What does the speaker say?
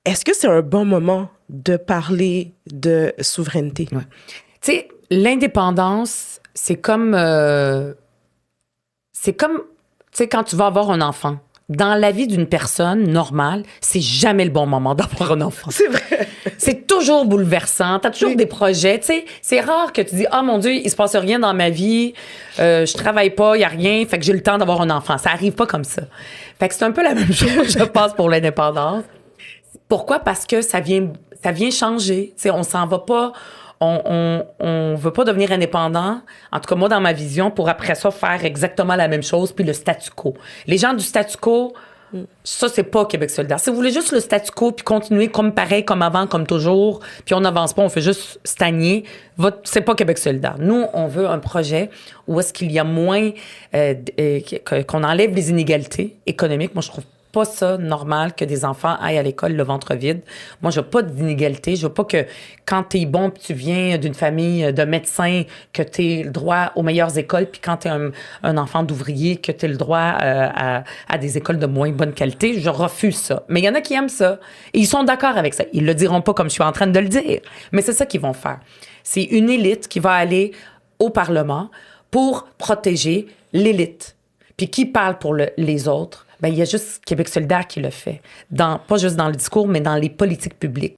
Est-ce que c'est un bon moment de parler de souveraineté? Ouais. Tu sais, l'indépendance, c'est comme, tu sais, quand tu vas avoir un enfant. Dans la vie d'une personne normale, c'est jamais le bon moment d'avoir un enfant. C'est vrai. C'est toujours bouleversant. T'as toujours Oui. des projets. Tu sais, c'est rare que tu dis, ah mon Dieu, il se passe rien dans ma vie, je travaille pas, il y a rien, fait que j'ai le temps d'avoir un enfant. Ça arrive pas comme ça. Fait que c'est un peu la même chose, je pense, pour l'indépendance. Pourquoi? Parce que ça vient changer. Tu sais, on s'en va pas. On veut pas devenir indépendant, en tout cas moi dans ma vision, pour après ça faire exactement la même chose, puis le statu quo. Les gens du statu quo, ça c'est pas Québec solidaire. Si vous voulez juste le statu quo, puis continuer comme pareil, comme avant, comme toujours, puis on n'avance pas, on fait juste stagner, c'est pas Québec solidaire. Nous, on veut un projet où est-ce qu'il y a moins, qu'on enlève les inégalités économiques. Moi, je trouve pas ça normal que des enfants aillent à l'école le ventre vide. Moi, je veux pas d'inégalité. Je veux pas que quand t'es bon puis tu viens d'une famille de médecins, que t'aies le droit aux meilleures écoles, puis quand t'es un enfant d'ouvrier, que t'aies le droit à des écoles de moins bonne qualité. Je refuse ça. Mais il y en a qui aiment ça. Et ils sont d'accord avec ça. Ils le diront pas comme je suis en train de le dire. Mais c'est ça qu'ils vont faire. C'est une élite qui va aller au Parlement pour protéger l'élite. Puis qui parle pour les autres? Ben, il y a juste Québec solidaire qui le fait. Pas juste dans le discours, mais dans les politiques publiques.